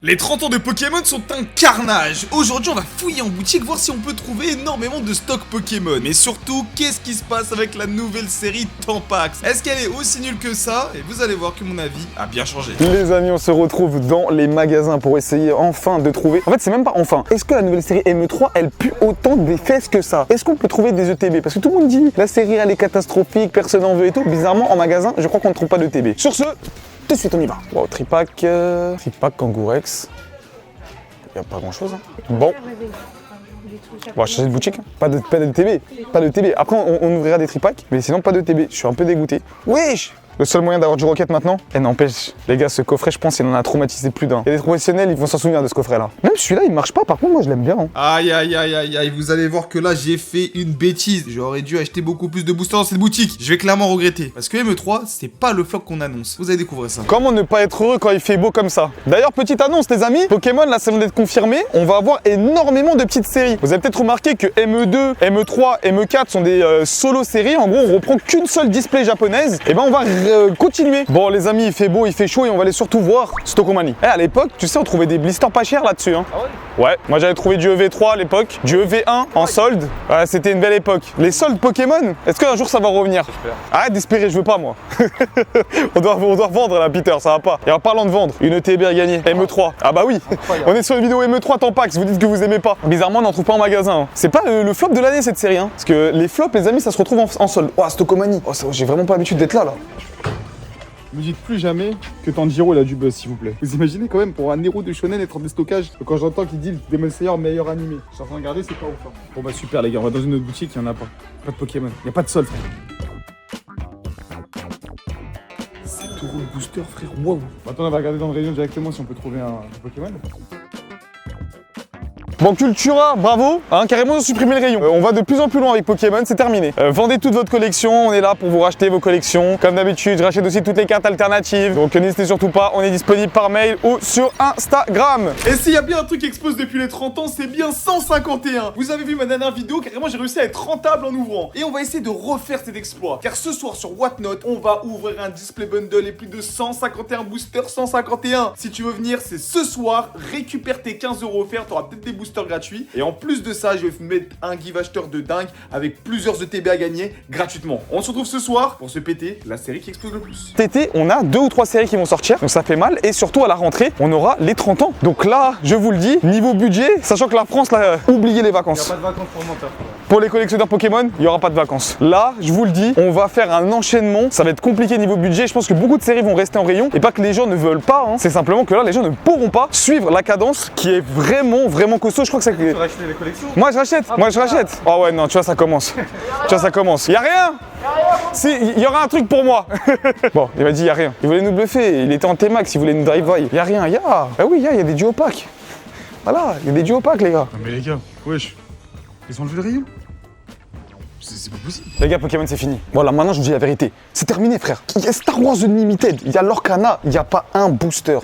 Les 30 ans de Pokémon sont un carnage. Aujourd'hui on va fouiller en boutique voir si on peut trouver énormément de stock Pokémon. Mais surtout, qu'est-ce qui se passe avec la nouvelle série Tampax? Est-ce qu'elle est aussi nulle que ça? Et vous allez voir que mon avis a bien changé. Les amis, on se retrouve dans les magasins pour essayer enfin de trouver. En fait c'est même pas enfin. Est-ce que la nouvelle série ME3 elle pue autant des fesses que ça? Est-ce qu'on peut trouver des ETB? Parce que tout le monde dit la série elle est catastrophique, personne n'en veut et tout. Bizarrement en magasin je crois qu'on ne trouve pas de TB. Sur ce, tout de suite on y va. Bon, tripack Kangourex. Il n'y a pas grand chose. Hein. Bon. On va changer de boutique. Pas de TB. Pas de TB. Après on ouvrira des tripacks. Mais sinon pas de TB. Je suis un peu dégoûté. Wesh! Le seul moyen d'avoir du rocket maintenant. Et n'empêche, les gars, ce coffret, je pense, il en a traumatisé plus d'un. Et les professionnels, ils vont s'en souvenir de ce coffret-là. Même celui-là, il marche pas. Par contre, moi, je l'aime bien. Hein. Aïe, aïe, aïe, aïe, aïe. Vous allez voir que là, j'ai fait une bêtise. J'aurais dû acheter beaucoup plus de boosters dans cette boutique. Je vais clairement regretter. Parce que ME3, c'est pas le flop qu'on annonce. Vous allez découvrir ça. Comment ne pas être heureux quand il fait beau comme ça? D'ailleurs, petite annonce, les amis. Pokémon, là, ça vient d'être confirmé. On va avoir énormément de petites séries. Vous avez peut-être remarqué que ME2, ME3, ME4 sont des solo séries. En gros, on reprend qu'une seule display japonaise. Et ben, on va continuer. Bon les amis, il fait beau, il fait chaud et on va aller surtout voir Stokomani. À l'époque, tu sais, on trouvait des blisters pas chers là-dessus. Hein. Ah ouais? Ouais, moi j'avais trouvé du EV3 à l'époque, du EV1 en solde. Ouais, c'était une belle époque. Les soldes Pokémon, est-ce qu'un jour ça va revenir? J'espère. Arrête d'espérer, je veux pas moi. on doit vendre là, Peter, ça va pas. Et en parlant de vendre, une ETB à gagner, ME3. Ah bah oui, on est sur une vidéo ME3 Tampax, vous dites que vous aimez pas. Bizarrement, on n'en trouve pas en magasin. Hein. C'est pas le flop de l'année cette série. Hein. Parce que les flops, les amis, ça se retrouve en solde. Oh, Stokomani. Oh, j'ai vraiment pas l'habitude d'être là. Ne dites plus jamais que Tanjiro il a du buzz, s'il vous plaît. Vous imaginez quand même pour un héros de shonen être en déstockage? Quand j'entends qu'il dit Demon Slayer meilleur animé, je suis en train de regarder, c'est pas ouf. Hein. Bon bah super les gars, on va dans une autre boutique, il y en a pas. Pas de Pokémon, il y a pas de sol frère. 7 € le booster frère, waouh. Attends, on va regarder dans le rayon directement si on peut trouver un Pokémon. Bon Cultura, bravo, hein, carrément ils ont supprimé le rayon. On va de plus en plus loin avec Pokémon, c'est terminé. Vendez toute votre collection, on est là pour vous racheter vos collections. Comme d'habitude, je rachète aussi toutes les cartes alternatives. Donc n'hésitez surtout pas, on est disponible par mail ou sur Instagram. Et s'il y a bien un truc qui explose depuis les 30 ans, c'est bien 151. Vous avez vu ma dernière vidéo, carrément j'ai réussi à être rentable en ouvrant. Et on va essayer de refaire cet exploit. Car ce soir sur Whatnot, on va ouvrir un display bundle et plus de 151 boosters 151. Si tu veux venir, c'est ce soir, récupère tes 15 € offerts, t'auras peut-être des boosters gratuit. Et en plus de ça, je vais mettre un give acheteur de dingue avec plusieurs ETB à gagner gratuitement. On se retrouve ce soir pour se péter la série qui explose le plus. Cet été, on a 2 ou 3 séries qui vont sortir, donc ça fait mal. Et surtout à la rentrée, on aura les 30 ans. Donc là, je vous le dis, niveau budget, sachant que la France, là, oubliez les vacances. Il n'y a pas de vacances pour le menteur. Pour les collectionneurs Pokémon, il n'y aura pas de vacances. Là, je vous le dis, on va faire un enchaînement. Ça va être compliqué niveau budget. Je pense que beaucoup de séries vont rester en rayon. Et pas que les gens ne veulent pas. Hein. C'est simplement que là, les gens ne pourront pas suivre la cadence qui est vraiment costaud. Je crois que c'est. Tu vas acheter les collections? Moi, je rachète. Moi, je rachète. Oh ouais, non, tu vois, ça commence. Tu vois, ça commence. Y a rien. Si, il y aura un truc pour moi. Bon, il m'a dit, y a rien. Il voulait nous bluffer. Il était en T-Max. Il voulait nous drive-by. Y a rien. Y a. Ah oui, y a des duos packs. Voilà, il y a des duos packs, les gars. Non mais les gars, wesh, ils ont enlevé le rayon? C'est pas possible. Les gars, Pokémon c'est fini. Voilà, maintenant je vous dis la vérité. C'est terminé, frère. Il y a Star Wars Unlimited, il y a Lorcana, il n'y a pas un booster.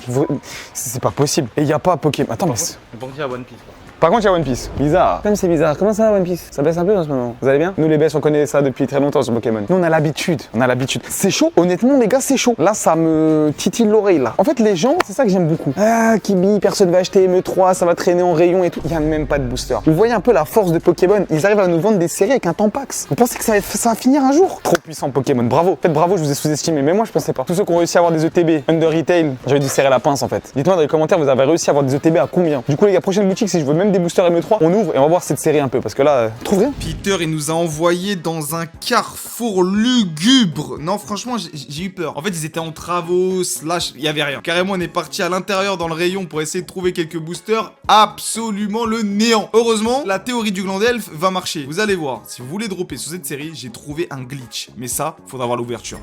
C'est pas possible. Et il n'y a pas Pokémon. Attends, mais. Par contre, il y a One Piece. Par contre, il y a One Piece. Bizarre. Comme c'est bizarre. Comment ça, One Piece? Ça baisse un peu en ce moment. Vous allez bien? Nous, les baisses, on connaît ça depuis très longtemps sur Pokémon. Nous, on a l'habitude. On a l'habitude. C'est chaud. Honnêtement, les gars, c'est chaud. Là, ça me titille l'oreille, là. En fait, les gens, c'est ça que j'aime beaucoup. Ah, Kibi, personne va acheter ME3, ça va traîner en rayon et tout. Il n'y a même pas de booster. Vous voyez un peu la force de Pokémon. Ils arrivent à nous vendre des séries avec un Tampax. Vous pensez que ça va finir un jour? Trop puissant, Pokémon. Bravo. En fait, bravo, je vous ai sous-estimé. Mais moi, je pensais pas. Tous ceux qui ont réussi à avoir des ETB, Under Retail, j'avais dû serrer la pince, en fait. Dites-moi dans les commentaires, vous avez réussi à avoir des ETB à combien? Du coup, les gars, prochaine boutique, si je veux même des boosters ME3, on ouvre et on va voir cette série un peu parce que là, trouve rien. Peter, il nous a envoyé dans un carrefour lugubre. Non, franchement, j'ai eu peur. En fait, ils étaient en travaux, slash, il y avait rien. Carrément, on est parti à l'intérieur dans le rayon pour essayer de trouver quelques boosters. Absolument le néant. Heureusement, la théorie du gland d'elfe va marcher. Vous allez voir, si vous voulez dropper sur cette série, j'ai trouvé un glitch. Mais ça, faudra voir l'ouverture.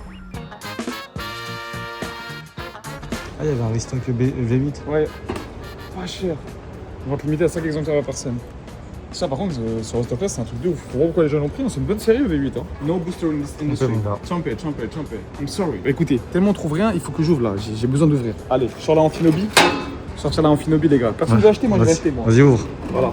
Ah, il y avait un restock V8. Ouais, pas cher. On va te limiter à 5 exemplaires par personne. Ça par contre, sur le stock là, c'est un truc de ouf. Faut voir pourquoi les gens l'ont pris, c'est une bonne série le V8. Hein. No booster in this industry. Champé. I'm sorry. Bah, écoutez, tellement on trouve rien, il faut que j'ouvre là. J'ai besoin d'ouvrir. Allez, je sors là en Finobi. Sortir là en Finobi, les gars. Personne ne veut acheter, moi je vais acheter. Moi. Vas-y, ouvre. Voilà.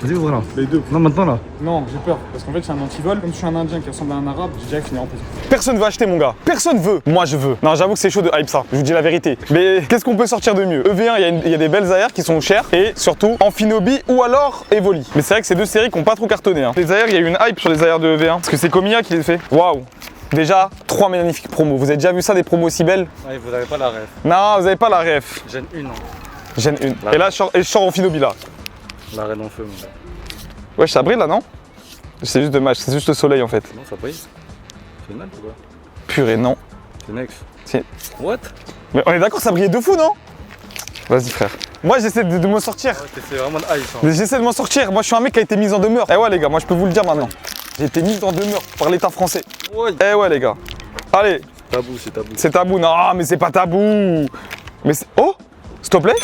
Vas-y, ouvre là. Les deux. Non, maintenant là. Non, j'ai peur. Parce qu'en fait, c'est un antivol. Comme je suis un indien qui ressemble à un arabe, j'ai direct fini en prison. Personne veut acheter, mon gars. Personne veut. Moi, je veux. Non, j'avoue que c'est chaud de hype ça. Je vous dis la vérité. Mais qu'est-ce qu'on peut sortir de mieux? EV1, il y a des belles AR qui sont chères. Et surtout, Amphinobi ou alors Evoli. Mais c'est vrai que c'est deux séries qui n'ont pas trop cartonné. Hein. Les AR, il y a eu une hype sur les AR de EV1. Parce que c'est Komiya qui les fait. Waouh. Déjà, 3 magnifiques promos. Vous avez déjà vu ça, des promos aussi belles? Ouais, vous avez pas la ref. Non, vous avez pas la ref. Gêne une. Hein. Gêne une. Et là, je sors Amphinobi là. La reine en feu, mon gars. Ouais, ça brille là, non? C'est juste dommage, c'est juste le soleil en fait. Non, ça brille. C'est une ou quoi? Purée, non. C'est next. Si. What? Mais on est d'accord, ça brillait de fou, non? Vas-y, frère. Moi, j'essaie de m'en sortir. Ouais, c'est vraiment de hype. Hein. J'essaie de m'en sortir. Moi, je suis un mec qui a été mis en demeure. Eh ouais, les gars, moi, je peux vous le dire maintenant. J'ai été mis en demeure par l'État français. Ouais. Eh ouais, les gars. Allez. Tabou, c'est tabou. C'est tabou. Non, mais c'est pas tabou. Mais c'est. Oh! S'il te plaît?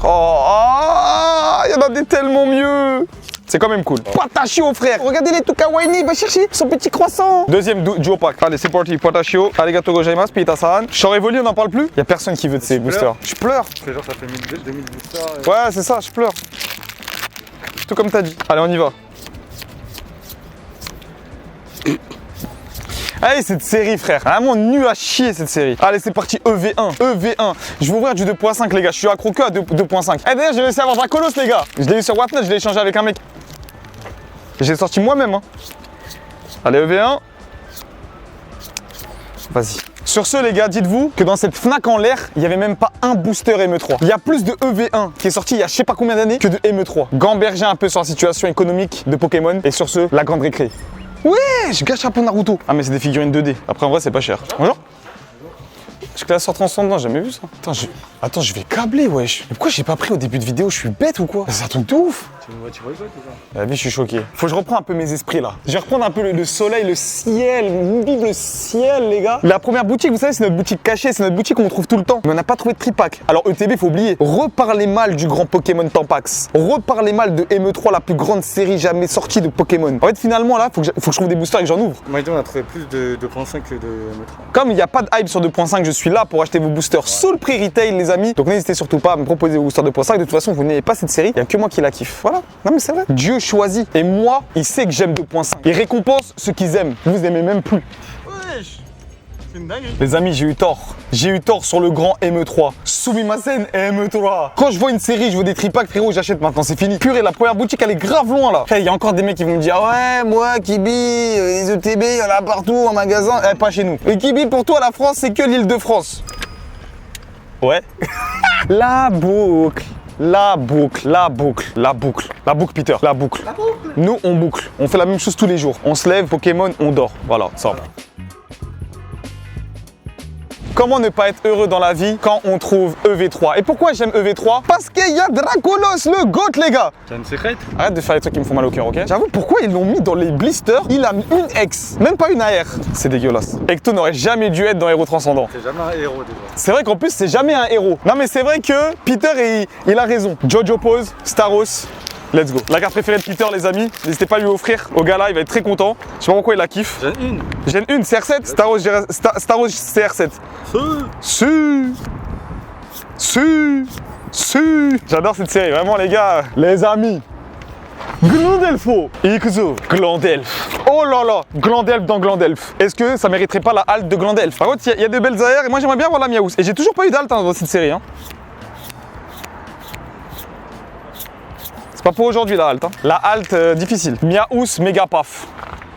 Oh! Il y en a des tellement mieux. C'est quand même cool. Patachio, frère. Regardez les tout kawaii, va chercher son petit croissant. Deuxième duo pack. Allez, c'est parti. Patachio. Arigato gozaimasu, Pita-san. Short Evoli, on n'en parle plus? Y a personne qui veut de ces boosters. Je pleure. C'est genre, ça fait 2000 boosters. Ouais, c'est ça, je pleure. Tout comme t'as dit. Allez, on y va. Allez, cette série, frère. Vraiment nul à chier, cette série. Allez, c'est parti. EV1. EV1. Je vais ouvrir du 2.5, les gars. Je suis accro que à 2.5. Eh, d'ailleurs, j'ai réussi à avoir Dracolos, les gars. Je l'ai eu sur Whatnot, je l'ai échangé avec un mec. J'ai sorti moi-même. Hein. Allez, EV1. Vas-y. Sur ce, les gars, dites-vous que dans cette Fnac en l'air, il n'y avait même pas un booster ME3. Il y a plus de EV1 qui est sorti il y a je sais pas combien d'années que de ME3. Gamberger un peu sur la situation économique de Pokémon. Et sur ce, la grande récré. Ouais, je gâche un peu Naruto. Ah, mais c'est des figurines 2D. Après, en vrai, c'est pas cher. Bonjour. Je classe en transcendant, j'ai jamais vu ça. Attends, je vais câbler, wesh. Mais pourquoi j'ai pas pris au début de vidéo? Je suis bête ou quoi? C'est un truc de ouf. Tu rigoles ou quoi? La vie, je suis choqué. Faut que je reprenne un peu mes esprits là. Je vais reprendre un peu le soleil, le ciel. Vive le ciel, les gars. La première boutique, vous savez, c'est notre boutique cachée, c'est notre boutique qu'on trouve tout le temps. Mais on n'a pas trouvé de tripack. Alors ETB, faut oublier. Reparlez mal du grand Pokémon Tampax. Reparlez mal de ME3, la plus grande série jamais sortie de Pokémon. En fait, finalement, là, faut que je trouve des boosters et que j'en ouvre. Moi, on a trouvé plus de 2.5 que de ME3. Comme il n'y a pas de hype sur 2.5, je suis là pour acheter vos boosters sous le prix retail, les amis. Donc n'hésitez surtout pas à me proposer vos boosters 2.5. De toute façon, vous n'aimez pas cette série, il n'y a que moi qui la kiffe. Voilà. Non, mais c'est vrai. Dieu choisit. Et moi, il sait que j'aime 2.5. Il récompense ceux qu'ils aiment. Vous aimez même plus. Wesh. C'est une dinguerie. Les amis, j'ai eu tort. J'ai eu tort sur le grand ME3. Sumimasen ME3. Quand je vois une série, je veux des tripacks, frérot, j'achète maintenant, c'est fini. Purée, la première boutique, elle est grave loin là. Il y a encore des mecs qui vont me dire, ouais, moi, Kibi, les ETB, il y en a partout en magasin. Eh, pas chez nous. Et Kibi, pour toi, la France, c'est que l'île de France. Ouais. La boucle. La boucle, la boucle, la boucle. La boucle, Peter, la boucle. La boucle. Nous, on boucle. On fait la même chose tous les jours. On se lève, Pokémon, on dort. Voilà, ça. Comment ne pas être heureux dans la vie quand on trouve EV3? Et pourquoi j'aime EV3? Parce qu'il y a Dracolos, le GOAT, les gars. T'as une secrète? Arrête de faire les trucs qui me font mal au cœur, ok? J'avoue, pourquoi ils l'ont mis dans les blisters? Il a mis une X, même pas une AR. C'est dégueulasse. Ecto n'aurait jamais dû être dans Héros Transcendant. C'est jamais un héros déjà. C'est vrai qu'en plus, c'est jamais un héros. Non, mais c'est vrai que Peter, il a raison. Jojo Pose, Staros. Let's go. La carte préférée de Peter, les amis. N'hésitez pas à lui offrir. Au gars là, il va être très content. Je sais pas pourquoi il la kiffe. J'en ai une. J'ai une CR7. Staros CR7. Su. J'adore cette série. Vraiment, les gars. Les amis. Glandelfo. Ikuzo. Glandelf. Oh là là. Glandelf dans Glandelf. Est-ce que ça mériterait pas la halte de Glandelf? Par contre, il y a de belles AR et moi, j'aimerais bien voir la Miaous. Et j'ai toujours pas eu d'halte dans cette série. Hein. C'est pas pour aujourd'hui la halte. Hein. La halte difficile. Miaous, méga paf.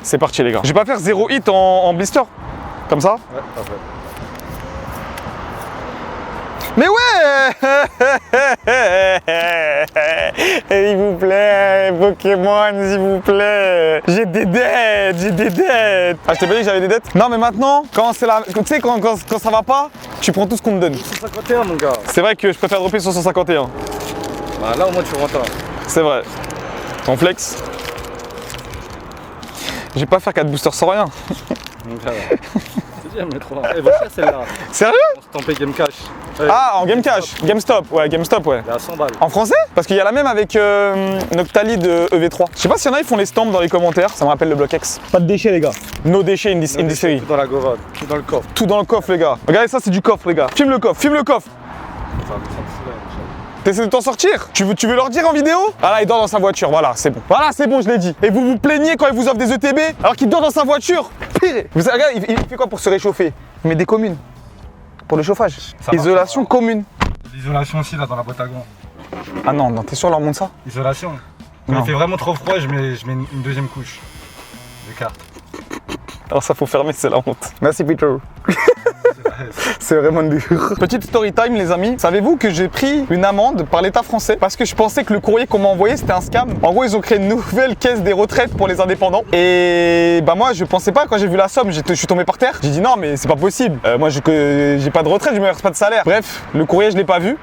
C'est parti les gars. Je vais pas faire 0 hit en blister. Comme ça. Ouais, parfait. Mais ouais. S'il vous plaît, Pokémon, s'il vous plaît. J'ai des dettes. Ah, je t'ai pas dit que j'avais des dettes? Non mais maintenant, quand c'est la... Tu sais, quand ça va pas, tu prends tout ce qu'on te donne. 151 mon gars. C'est vrai que je préfère dropper sur 151. Bah là au moins tu rentres. C'est vrai. En flex. Je vais pas faire 4 boosters sans rien. Donc là, c'est bien, mais 3. Elle va faire celle-là. Sérieux? On se tampait Game Cash. Ah, en Game Cash. GameStop, ouais, GameStop, ouais. Il est à 100 balles. En français? Parce qu'il y a la même avec Noctali de EV3. Je sais pas s'il y en a, ils font les stamps dans les commentaires. Ça me rappelle le bloc X. Pas de déchets, les gars. No déchets in this série. Tout dans la govade, tout dans le coffre. Tout dans le coffre, les gars. Regardez ça, c'est du coffre, les gars. Filme le coffre, filme le coffre. Ça va me sentir là, Inch'Allah. T'essaies de t'en sortir? Tu veux leur dire en vidéo? Ah là, il dort dans sa voiture, voilà, c'est bon. Voilà, c'est bon, je l'ai dit. Et vous vous plaignez quand il vous offre des ETB alors qu'il dort dans sa voiture? Pire. Vous regarde, il fait quoi pour se réchauffer? Il met des communes. Pour le chauffage. Isolation commune. L'isolation aussi là dans la boîte à gants. Ah non, non, t'es sûr, leur montre ça? Isolation. Quand il fait vraiment trop froid, je mets une deuxième couche de carte. Alors ça faut fermer, c'est la honte. Merci Peter. C'est vraiment dur. Petite story time les amis. Savez-vous que j'ai pris une amende par l'État français parce que je pensais que le courrier qu'on m'a envoyé c'était un scam. En gros ils ont créé une nouvelle caisse des retraites pour les indépendants. Et bah moi je pensais pas, quand j'ai vu la somme, je suis tombé par terre. J'ai dit non mais c'est pas possible. Moi j'ai pas de retraite, je me verse pas de salaire. Bref, le courrier je l'ai pas vu.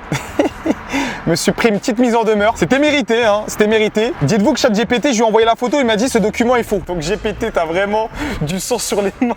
Me suis pris une petite mise en demeure. C'était mérité, hein, c'était mérité. Dites-vous que ChatGPT, je lui ai envoyé la photo, il m'a dit ce document est faux. Donc GPT, t'as vraiment du sang sur les mains.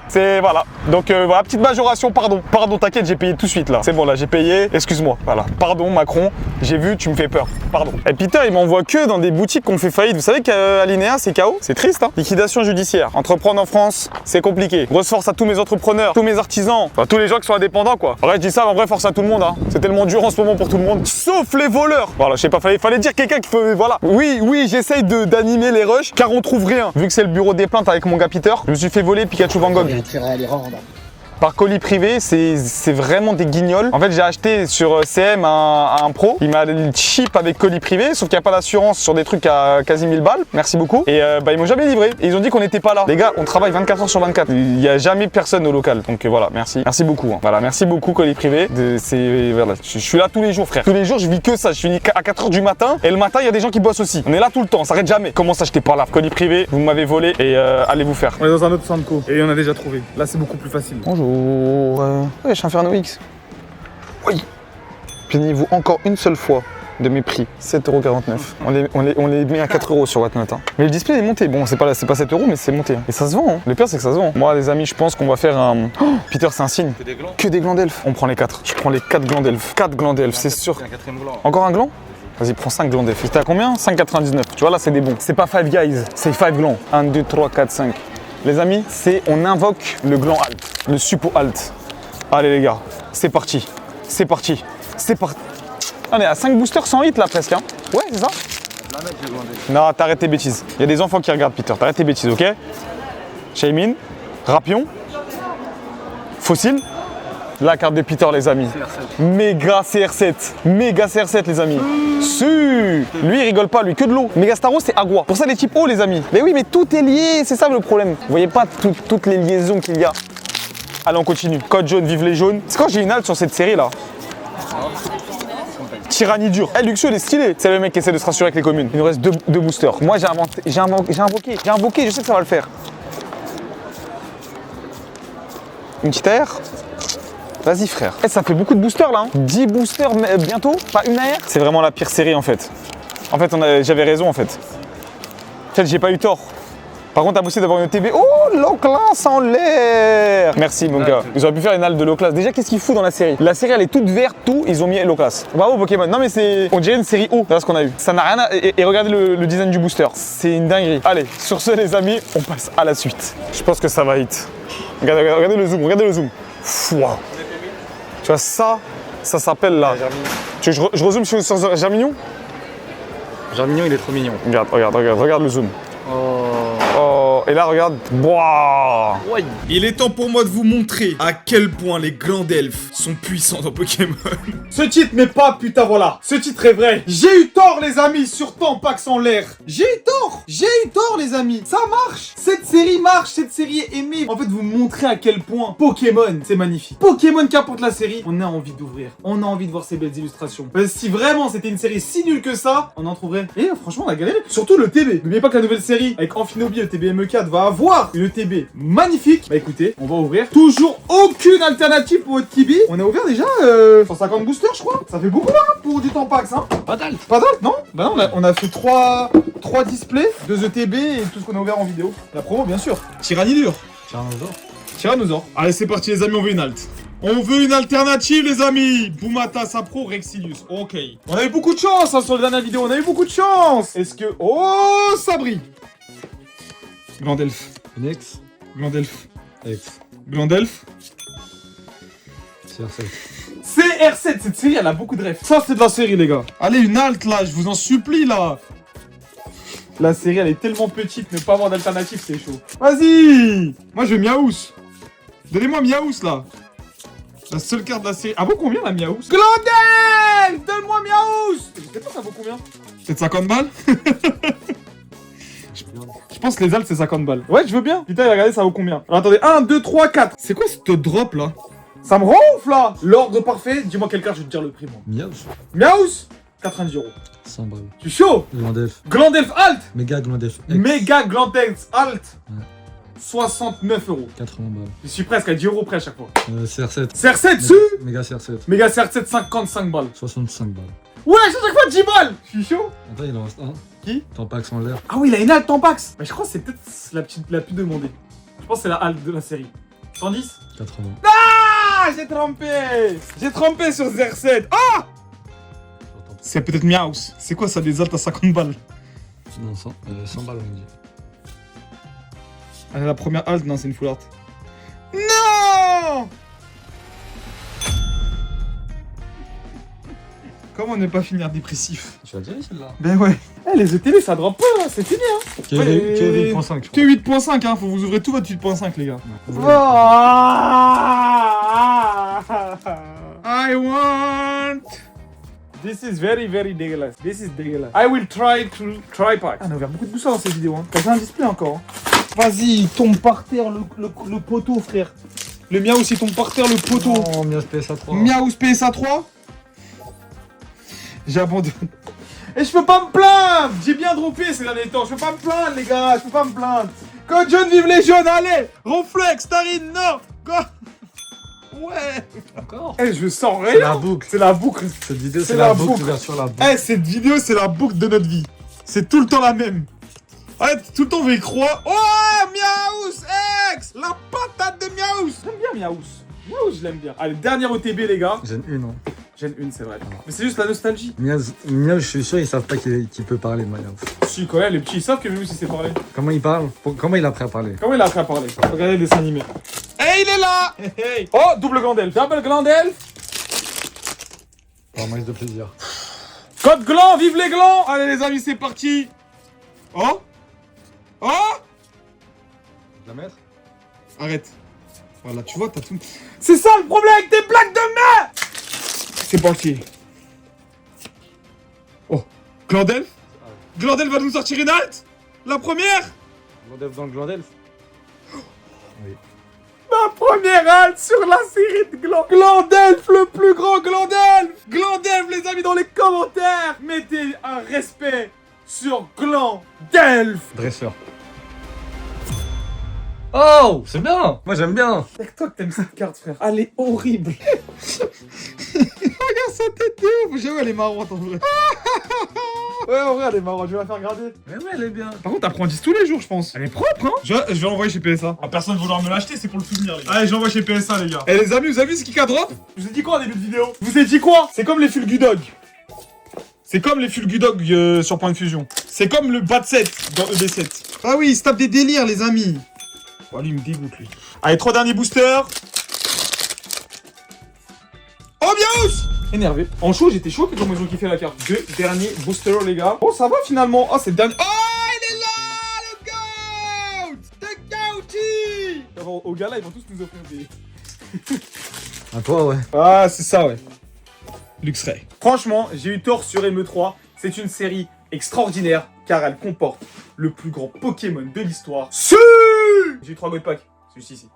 C'est voilà. Donc voilà, petite majoration, pardon. Pardon, t'inquiète, j'ai payé tout de suite là. C'est bon là, j'ai payé. Excuse-moi. Voilà. Pardon Macron, j'ai vu, tu me fais peur. Pardon. Et Peter, il m'envoie que dans des boutiques qui ont fait faillite. Vous savez qu'Alinéa, c'est KO? C'est triste, hein. Liquidation judiciaire. Entreprendre en France, c'est compliqué. Grosse force à tous mes entrepreneurs, tous mes artisans, enfin, tous les gens qui sont indépendants quoi. En vrai, je dis ça, mais en vrai, force à tout le monde, hein. C'est tellement dur en ce moment pour tout le monde. Sauf les voleurs. Voilà, je sais pas, fallait dire quelqu'un qui peut. Voilà. Oui, j'essaye d'animer les rushs car on trouve rien. Vu que c'est le bureau des plaintes avec mon gars Peter, je me suis fait voler Pikachu Van Gogh. Par colis privé, c'est vraiment des guignols. En fait, j'ai acheté sur CM un pro. Il m'a chip avec colis privé, sauf qu'il n'y a pas d'assurance sur des trucs à quasi 1000 balles. Merci beaucoup. Et bah, ils m'ont jamais livré. Et ils ont dit qu'on n'était pas là. Les gars, on travaille 24 heures sur 24. Il n'y a jamais personne au local. Donc voilà, merci. Merci beaucoup. Hein. Voilà, merci beaucoup colis privé. Voilà, je suis là tous les jours, frère. Tous les jours, je vis que ça. Je finis à 4 heures du matin. Et le matin, il y a des gens qui bossent aussi. On est là tout le temps, ça s'arrête jamais. Comment ça, j'étais pas là? Colis privé, vous m'avez volé et allez vous faire. On est dans un autre Samco et on a déjà trouvé. Là, c'est beaucoup plus facile. Bonjour. Ouais, je suis Inferno X. Oui. Plaignez-vous encore une seule fois de mes prix. 7,49 €. On les met à 4 € sur Whatnot. Hein. Mais le display est monté. Bon, c'est pas 7 € mais c'est monté. Hein. Et ça se vend. Hein. Le pire, c'est que ça se vend. Moi, les amis, je pense qu'on va faire un. Oh, Peter, c'est un signe. Que des glands d'elfe. On prend les 4. Je prends les 4 glands d'elfe. 4 glands d'elfe, c'est sûr. Encore un gland? Vas-y, prends 5 glands d'elfe. C'était à combien? 5,99. Tu vois, là, c'est des bons. C'est pas 5 guys, c'est 5 glands. 1, 2, 3, 4, 5. Les amis, on invoque le gland alt. Le suppo alt. Allez les gars, c'est parti, c'est parti, c'est parti. On est à 5 boosters sans hit là presque, hein. Ouais, c'est ça? Non, t'arrêtes tes bêtises. Il y a des enfants qui regardent Peter, t'arrêtes tes bêtises, ok? Shaymin, Rapion, Fossile. La carte de Peter les amis. Méga CR7, méga CR7 les amis. Lui il rigole pas, lui, que de l'eau. Méga Staros c'est Agua. Pour ça les types hauts les amis. Mais oui, mais tout est lié, c'est ça le problème. Vous voyez pas toutes les liaisons qu'il y a. Allez, on continue. Code jaune, vive les jaunes. C'est quand j'ai une halte sur cette série là. Tyrannie dure. Eh, Luxio, il est stylé. C'est le mec qui essaie de se rassurer avec les communes. Il nous reste deux boosters. Moi, j'ai invoqué, je sais que ça va le faire. Une petite AR. Vas-y, frère. Eh, ça fait beaucoup de boosters là. Hein. 10 boosters bientôt, pas une AR. C'est vraiment la pire série en fait. En fait, j'avais raison en fait. En fait, j'ai pas eu tort. Par contre, t'as bossé d'avoir une ETB. Oh, low class en l'air. Merci, mon gars. Ils auraient pu faire une halte de low class. Déjà, qu'est-ce qu'il fout dans la série? La série, elle est toute verte, tout. Ils ont mis low class. Bravo, Pokémon. Non, mais c'est. On dirait une série haut. Voilà ce qu'on a eu. Ça n'a rien à. Et regardez le design du booster. C'est une dinguerie. Allez, sur ce, les amis, on passe à la suite. Je pense que ça va hit. Regardez le zoom. Regardez le zoom. Wow. Tu vois, ça s'appelle là. Tu veux que je rezoome sur Germignon? Germignon, il est trop mignon. Regarde le zoom. Oh, et là, regarde. Boah. Il est temps pour moi de vous montrer à quel point les glands d'elfes sont puissants dans Pokémon. Ce titre n'est pas putain voilà. Ce titre est vrai. J'ai eu tort les amis, surtout en Pax en l'air. J'ai eu tort les amis. Ça marche. Cette série marche, cette série est aimée. En fait, vous montrez à quel point Pokémon, c'est magnifique. Pokémon qu'importe la série, on a envie d'ouvrir. On a envie de voir ces belles illustrations. Si vraiment c'était une série si nulle que ça, on en trouverait. Et franchement, on a galéré. Surtout le TB. N'oubliez pas que la nouvelle série avec Amphinobi, le TB ME4 va avoir une ETB magnifique. Bah écoutez, on va ouvrir. Toujours aucune alternative pour votre Kibi. On a ouvert déjà 150 boosters, je crois. Ça fait beaucoup là pour du temps Pax, hein. Pas d'alt, non. Bah non, on a fait 3 displays, 2 ETB et tout ce qu'on a ouvert en vidéo. La promo, bien sûr. Tyrannie dure. Tyrannosaure. Allez, c'est parti les amis, on veut une alt. On veut une alternative les amis. Boumata, Sapro, Rexilius. Ok. On a eu beaucoup de chance hein, sur la dernière vidéo. On a eu beaucoup de chance. Est-ce que... Oh, ça brille. Glandelf. Nex. Glandelf. Ex. Glandelf. CR7. CR7, cette série, elle a beaucoup de refs. Ça, c'est de la série, les gars. Allez, une halte, là, je vous en supplie, là. La série, elle est tellement petite, ne pas avoir d'alternative, c'est chaud. Vas-y. Moi, je veux Miaous. Donnez-moi Miaous, là. La seule carte de la série. Ah vaut combien, la Miaous? Glandel! Donne-moi Miaous! Je sais pas, ça vaut combien? Peut-être 50 balles? Je pense que les altes, c'est 50 balles. Ouais, je veux bien. Putain, regardez, ça vaut combien? Alors, attendez, 1, 2, 3, 4. C'est quoi ce drop, là? Ça me rend ouf, là. L'ordre parfait. Dis-moi quelle carte, je vais te dire le prix, moi. Miaus. Miaous 90 €. 100 balles. Tu es chaud? Glandelf. Glandelf Alt. Méga Glandelf. X. Méga Glandelf Alt. Ouais. 69 €. 80 balles. Je suis presque à 10 € près à chaque fois. CR7. CR7 dessus. Méga CR7. Méga CR7, 55 balles. 65 balles. Ouais, c'est à chaque fois 10 balles. Je suis chaud. Attends, il en reste un. Qui? Tampax en l'air. Ah oui, il a une halte Tampax. Mais je crois que c'est peut-être la plus demandée. Je pense que c'est la halte de la série. 110. 80. Ah, j'ai trompé. J'ai trompé sur CR7. Ah, c'est peut-être Miaous. C'est quoi ça, des altes à 50 balles? Non, 100 balles, on dit. Ah, la première halte, non, c'est une full art. Non. Comment ne pas finir dépressif? Tu l'as déjà celle-là? Ben ouais. Eh, les ETV, ça drop pas, c'est fini, hein. Tu as 8.5, je Que crois. 8.5, hein. Faut vous ouvrir tout votre 8.5, les gars. Ouais. I want. This is very, very dégueulasse. This is dégueulasse. I will try to try pack. Ah, on a ouvert beaucoup de boosters dans cette vidéo, hein. T'as fait un display encore, hein. Vas-y, tombe par terre le poteau, frère. Le Miaous, il tombe par terre le poteau. Oh, Miaus PSA 3. Miaous PSA 3. J'abandonne. Et je peux pas me plaindre. J'ai bien droppé ces derniers temps. Je peux pas me plaindre, les gars. Je peux pas me plaindre. Code jaune, vive les jaunes. Allez. Ronflex, Starine, non. Go. Ouais. Encore? Eh, je sens C'est la rien. boucle. C'est la boucle. Cette vidéo, C'est c'est la la boucle boucle. sur la boucle. Eh, cette vidéo, c'est la boucle de notre vie. C'est tout le temps la même. Ouais, tout le temps, on va y croire. Oh, Miaous X. La patate de Miaous. J'aime bien Miaous. Miaous, je l'aime bien. Allez, dernière OTB, les gars. J'en ai une, hein. J'aime une, c'est vrai. Mais c'est juste la nostalgie. Miaus, je suis sûr, ils savent pas qu'il peut parler, Miaus. Si, quand même, les petits, ils savent que Miaous, il sait parler. Comment il parle? Comment il a appris à parler? Comment il a appris à parler? Regardez le dessin animé. Et il est là. Hey. Oh, double Glandelf. Double Glandelf. Pour un max de plaisir. Code gland, vive les glands. Allez, les amis, c'est parti. Oh. Oh. La mettre? Arrête. Voilà, tu vois, t'as tout. C'est ça le problème avec tes plaques de mer. C'est parti. Oh, Glandelf. Glandelf va nous sortir une halte. La première. Glandelf dans le Glandelf. Ma première halte sur la série de Glandelf, le plus grand Glandelf. Glandelf, les amis, dans les commentaires, mettez un respect sur Glandelf. Dresseur. Oh, c'est bien. Moi, j'aime bien. C'est que toi que t'aimes cette carte, frère. Elle est horrible. Regarde sa tête de ouf. J'avoue, elle est marrante en vrai. Ouais, en vrai, elle est marrante. Je vais la faire garder. Mais ouais, elle est bien. Par contre, t'apprends 10 tous les jours, je pense. Elle est propre, hein. Je vais l'envoyer chez PSA. Ah, personne ne vouloir me l'acheter, c'est pour le souvenir, les gars. Allez, je l'envoie chez PSA, les gars. Et les amis, vous avez vu ce qui drop? Je vous ai dit quoi en début de vidéo? Je vous ai dit quoi? C'est comme les Fulgudog. C'est comme les Fulgudog sur Point de Fusion. C'est comme le Bat 7 dans EB7. Ah oui, il se tape des délires, les amis. Oh, lui, il me dégoûte, lui. Allez, 3 derniers boosters. Oh, Miaous! Énervé. En chaud, j'étais choqué comment ils ont kiffé la carte. 2 derniers boosters, les gars. Oh, ça va finalement. Oh, c'est le dernier. Oh, il est là, le GOAT! The GOATy! Au gars là, ils vont tous nous offrir des. À toi, ouais. Ah, c'est ça, ouais. Luxray. Franchement, j'ai eu tort sur ME3. C'est une série extraordinaire car elle comporte le plus grand Pokémon de l'histoire. J'ai eu 3 God Packs. Celui-ci ici.